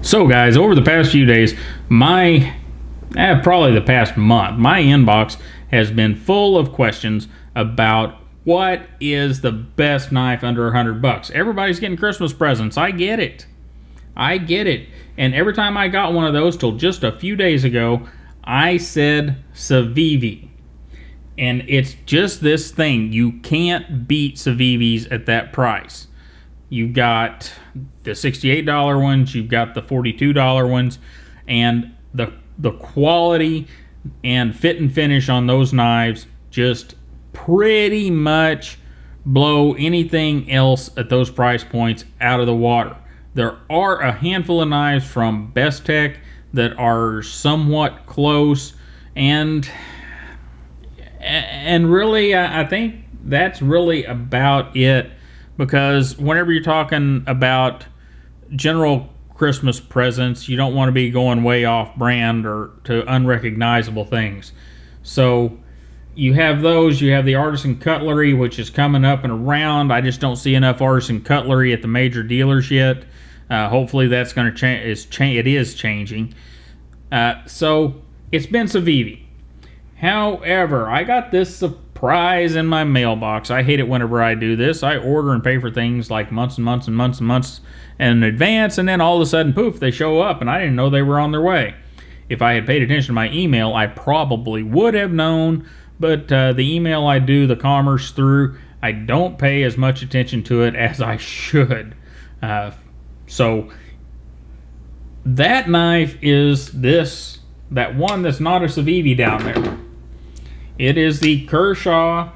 So guys, over the past few days, probably the past month, my inbox has been full of questions about what is the best knife under $100. Everybody's getting Christmas presents. I get it. And every time I got one of those till just a few days ago, I said Civivi. And it's just this thing. You can't beat Civivis at that price. You've got the $68 ones, you've got the $42 ones, and the quality and fit and finish on those knives just pretty much blow anything else at those price points out of the water. There are a handful of knives from Best Tech that are somewhat close, and really I think that's really about it. Because whenever you're talking about general Christmas presents, you don't want to be going way off brand or to unrecognizable things. So you have those. You have the artisan cutlery, which is coming up and around. I just don't see enough artisan cutlery at the major dealers yet. Hopefully that's going to change. It is changing. So it's been Civivi. However, I got this surprise in my mailbox. I hate it whenever I do this. I order and pay for things like months and months and months and months in advance, and then all of a sudden, poof, they show up, and I didn't know they were on their way. If I had paid attention to my email, I probably would have known, but the email I do the commerce through, I don't pay as much attention to it as I should. So that knife is that one that's not a Civivi down there. It is the Kershaw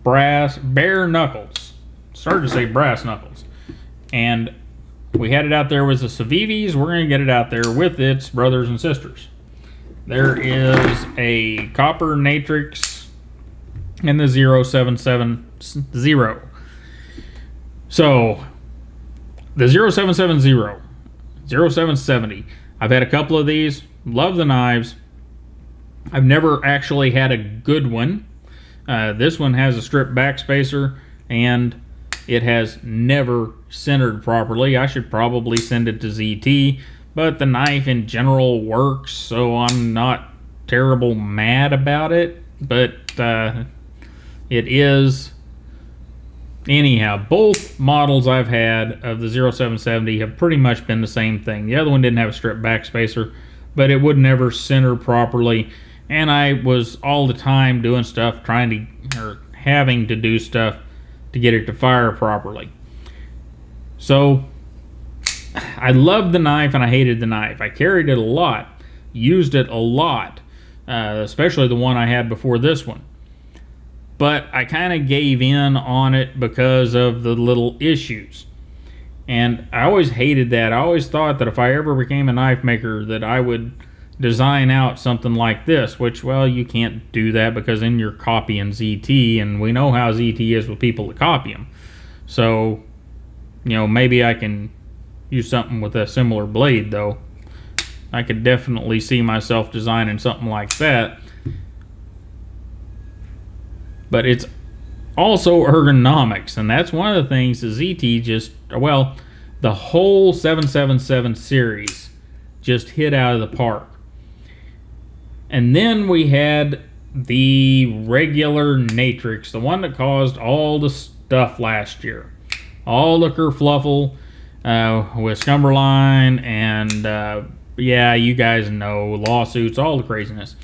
Bare Knuckles. Started to say brass knuckles. And we had it out there with the Civivis. We're going to get it out there with its brothers and sisters. There is a copper matrix and the 0770. So, the 0770, 0770. I've had a couple of these. Love the knives. I've never actually had a good one. This one has a strip backspacer, and it has never centered properly. I should probably send it to ZT, but the knife in general works, so I'm not terrible mad about it. But it is... Anyhow, both models I've had of the 0770 have pretty much been the same thing. The other one didn't have a strip backspacer, but it would never center properly. And I was all the time doing stuff, having to do stuff to get it to fire properly. So, I loved the knife and I hated the knife. I carried it a lot, used it a lot, especially the one I had before this one. But I kind of gave in on it because of the little issues. And I always hated that. I always thought that if I ever became a knife maker that I would design out something like this, which, well, you can't do that because then you're copying ZT, and we know how ZT is with people that copy them. So, maybe I can use something with a similar blade, though. I could definitely see myself designing something like that. But it's also ergonomics, and that's one of the things the ZT the whole 777 series just hit out of the park. And then we had the regular Natrix, the one that caused all the stuff last year. All the kerfluffle with Scumberline and, you guys know, lawsuits, all the craziness.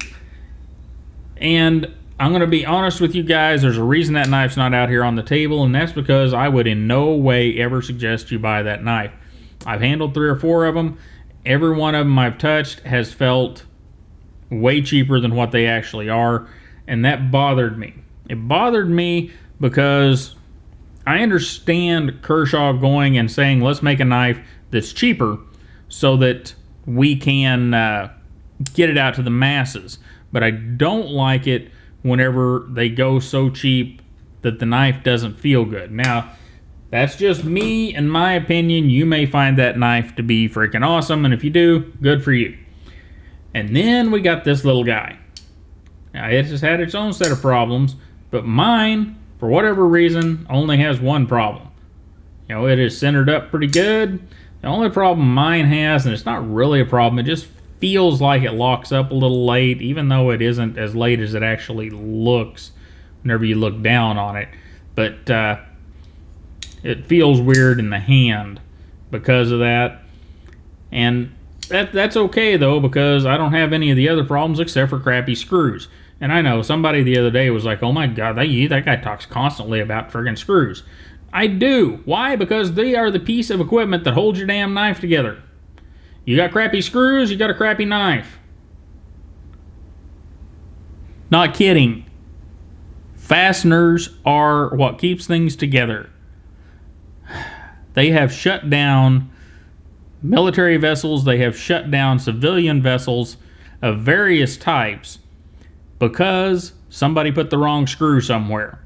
And I'm going to be honest with you guys, there's a reason that knife's not out here on the table, and that's because I would in no way ever suggest you buy that knife. I've handled 3 or 4 of them. Every one of them I've touched has felt way cheaper than what they actually are, and that bothered me. It bothered me because I understand Kershaw going and saying, let's make a knife that's cheaper so that we can get it out to the masses. But I don't like it whenever they go so cheap that the knife doesn't feel good. Now, that's just me and my opinion. You may find that knife to be freaking awesome, and if you do, good for you. And then we got this little guy. Now, it has had its own set of problems, but mine, for whatever reason, only has one problem. It is centered up pretty good. The only problem mine has, and it's not really a problem, it just feels like it locks up a little late, even though it isn't as late as it actually looks whenever you look down on it. But it feels weird in the hand because of that. And that's okay, though, because I don't have any of the other problems except for crappy screws. And I know somebody the other day was like, oh my god, that guy talks constantly about friggin' screws. I do. Why? Because they are the piece of equipment that holds your damn knife together. You got crappy screws, you got a crappy knife. Not kidding. Fasteners are what keeps things together. They have shut down military vessels, they have shut down civilian vessels of various types because somebody put the wrong screw somewhere.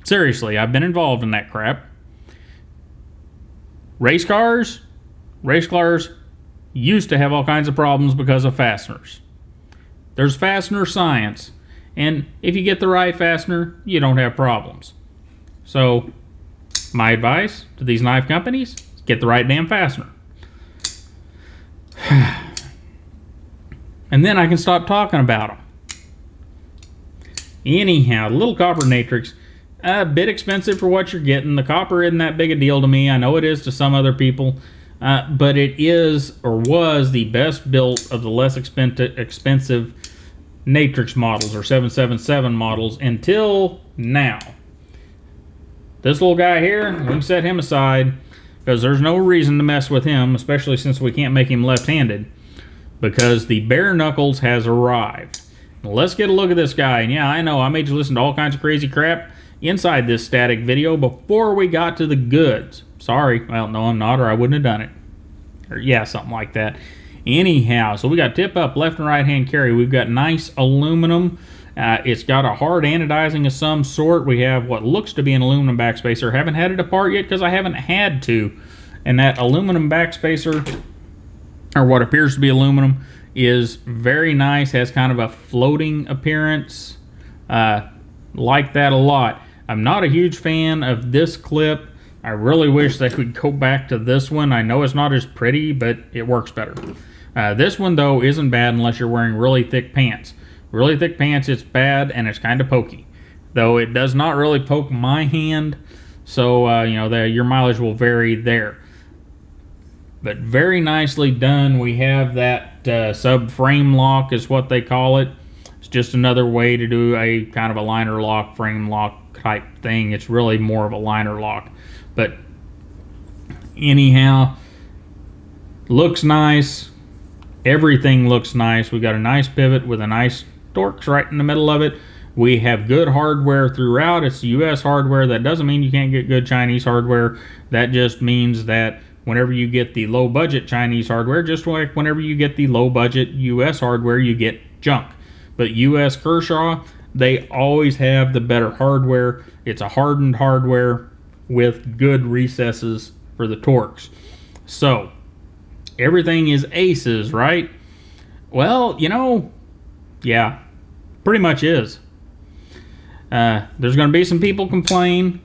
Seriously, I've been involved in that crap. Race cars used to have all kinds of problems because of fasteners. There's fastener science, and if you get the right fastener, you don't have problems. So, my advice to these knife companies, get the right damn fastener. And then I can stop talking about them. Anyhow, the little copper Natrix, a bit expensive for what you're getting. The copper isn't that big a deal to me. I know it is to some other people. But it is, or was, the best built of the less expensive Natrix models, or 777 models, until now. This little guy here, we can set him aside, because there's no reason to mess with him, especially since we can't make him left-handed, because the bare knuckles has arrived. Now, let's get a look at this guy. And yeah, I know, I made you listen to all kinds of crazy crap inside this static video before we got to the goods. Sorry. Well, no, I'm not, or I wouldn't have done it. Or yeah, something like that. Anyhow, so we got tip up, left and right hand carry. We've got nice aluminum. It's got a hard anodizing of some sort. We have what looks to be an aluminum backspacer. Haven't had it apart yet because I haven't had to. And that aluminum backspacer, or what appears to be aluminum, is very nice. Has kind of a floating appearance. Like that a lot. I'm not a huge fan of this clip. I really wish they would go back to this one. I know it's not as pretty, but it works better. This one, though, isn't bad unless you're wearing really thick pants. Really thick pants, it's bad, and it's kind of pokey. Though it does not really poke my hand, so, you know, your mileage will vary there. But very nicely done. We have that sub-frame lock is what they call it. It's just another way to do a kind of a liner lock, frame lock type thing. It's really more of a liner lock. But anyhow, looks nice. Everything looks nice. We got a nice pivot with a nice Torx right in the middle of it. We have good hardware throughout. It's US hardware. That doesn't mean you can't get good Chinese hardware. That just means that whenever you get the low budget Chinese hardware, just like whenever you get the low budget US hardware, you get junk. But US Kershaw, they always have the better hardware. It's a hardened hardware with good recesses for the Torx. So, everything is aces, right? Well, you know, yeah, pretty much is. There's going to be some people complain,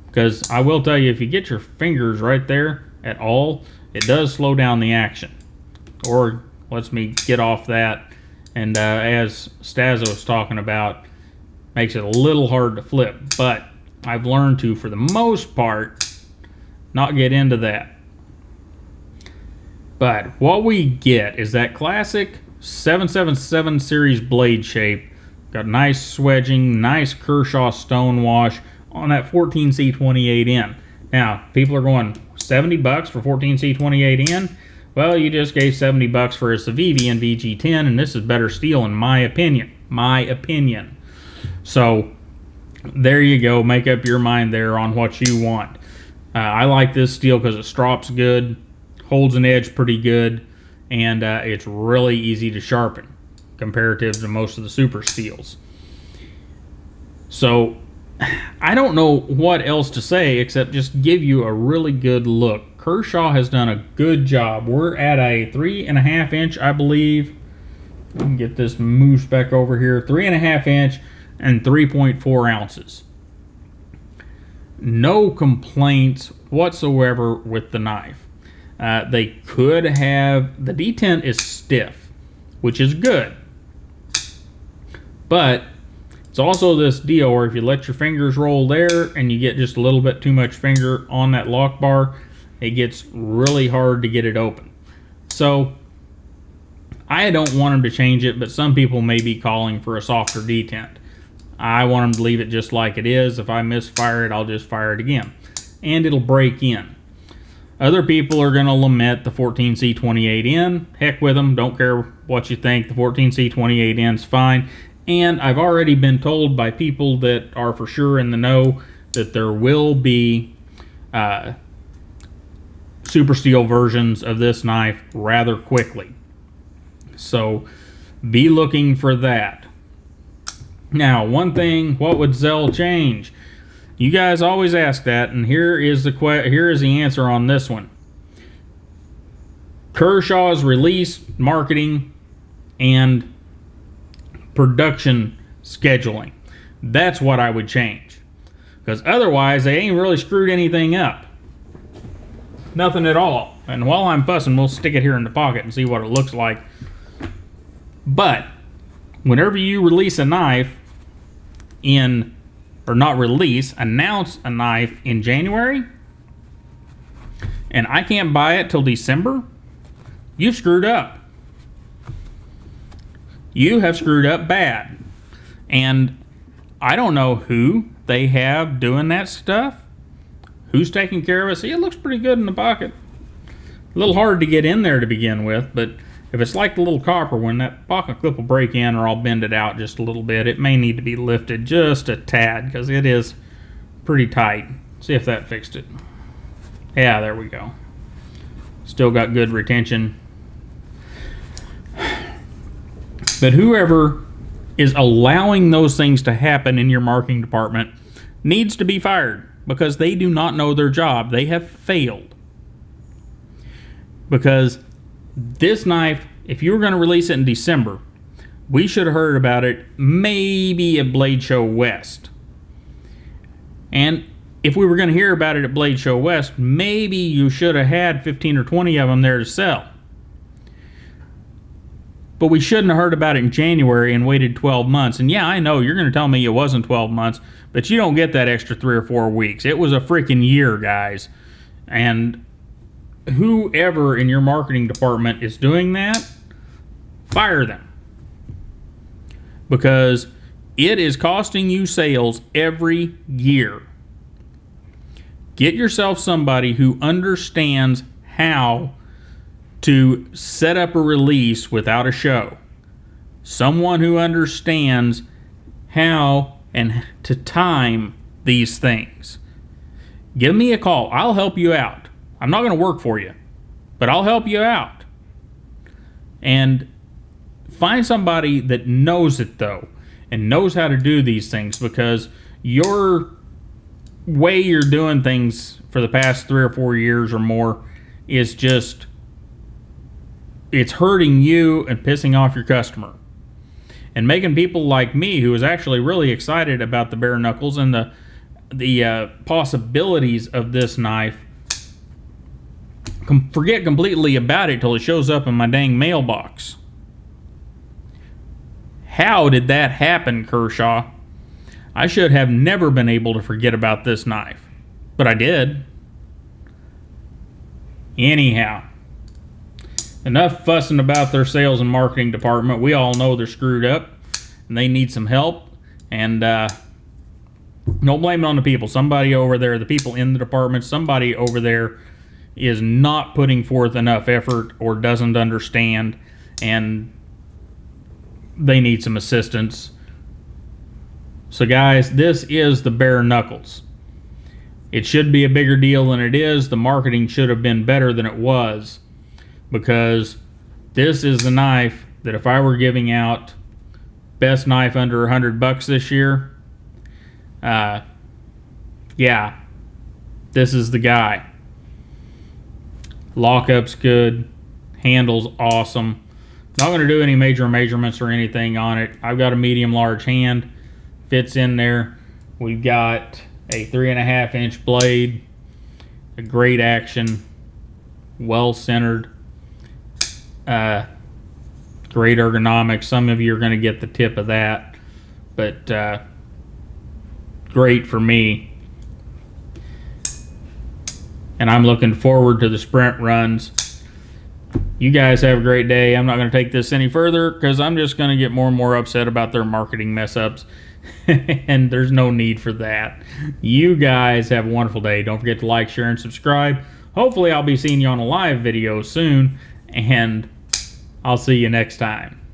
because I will tell you, if you get your fingers right there at all, it does slow down the action. Or lets me get off that, and as Stazo was talking about, makes it a little hard to flip. But I've learned to, for the most part, not get into that. But what we get is that classic 777 series blade shape. Got nice swedging, nice Kershaw stone wash on that 14C28N. Now, people are going, $70 for 14C28N? Well, you just gave $70 for a Civivi and VG10, and this is better steel in my opinion. My opinion. So, there you go. Make up your mind there on what you want. I like this steel because it strops good, holds an edge pretty good, and it's really easy to sharpen comparative to most of the super steels. So I don't know what else to say except just give you a really good look. Kershaw has done a good job. We're at a 3.5 inch, I believe. We can get this moose back over here. 3.5 inch and 3.4 ounces. No complaints whatsoever with the knife. They could have, the detent is stiff, which is good. But it's also this deal where if you let your fingers roll there and you get just a little bit too much finger on that lock bar, it gets really hard to get it open. So I don't want them to change it, but some people may be calling for a softer detent. I want them to leave it just like it is. If I misfire it, I'll just fire it again, and it'll break in. Other people are going to lament the 14C28N. Heck with them. Don't care what you think. The 14C28N is fine. And I've already been told by people that are for sure in the know that there will be super steel versions of this knife rather quickly. So be looking for that. Now, one thing, what would Zell change? You guys always ask that, and here is the answer on this one. Kershaw's release, marketing, and production scheduling. That's what I would change. Because otherwise, they ain't really screwed anything up. Nothing at all. And while I'm fussing, we'll stick it here in the pocket and see what it looks like. But whenever you release a knife announce a knife in January, and I can't buy it till December, you've screwed up. You have screwed up bad. And I don't know who they have doing that stuff. Who's taking care of it? See, it looks pretty good in the pocket. A little hard to get in there to begin with, but if it's like the little copper one, that pocket clip will break in, or I'll bend it out just a little bit. It may need to be lifted just a tad because it is pretty tight. See if that fixed it. Yeah, there we go. Still got good retention. But whoever is allowing those things to happen in your marketing department needs to be fired because they do not know their job. They have failed. Because this knife, if you were going to release it in December, we should have heard about it maybe at Blade Show West. And if we were going to hear about it at Blade Show West, maybe you should have had 15 or 20 of them there to sell. But we shouldn't have heard about it in January and waited 12 months. And yeah, I know you're going to tell me it wasn't 12 months, but you don't get that extra 3 or 4 weeks. It was a freaking year, guys. And whoever in your marketing department is doing that, fire them. Because it is costing you sales every year. Get yourself somebody who understands how to set up a release without a show. Someone who understands how and to time these things. Give me a call. I'll help you out. I'm not going to work for you, but I'll help you out. And find somebody that knows it, though, and knows how to do these things, because your way you're doing things for the past 3 or 4 years or more is just, it's hurting you and pissing off your customer. And making people like me, who is actually really excited about the bare knuckles and the possibilities of this knife, forget completely about it till it shows up in my dang mailbox. How did that happen, Kershaw? I should have never been able to forget about this knife, but I did. Anyhow, enough fussing about their sales and marketing department. We all know they're screwed up and they need some help. And don't blame it on the people. Somebody over there, the people in the department, somebody over there is not putting forth enough effort or doesn't understand, and they need some assistance. So guys, this is the bare knuckles. It should be a bigger deal than it is. The marketing should have been better than it was, because this is the knife that if I were giving out best knife under $100 this year, yeah, this is the guy. Lockup's good, handle's awesome. Not going to do any major measurements or anything on it. I've got a medium-large hand, fits in there. We've got a 3.5-inch blade, a great action. well-centered, great ergonomics. Some of you are going to get the tip of that, but great for me. And I'm looking forward to the sprint runs. You guys have a great day. I'm not going to take this any further because I'm just going to get more and more upset about their marketing mess-ups. And there's no need for that. You guys have a wonderful day. Don't forget to like, share, and subscribe. Hopefully I'll be seeing you on a live video soon. And I'll see you next time.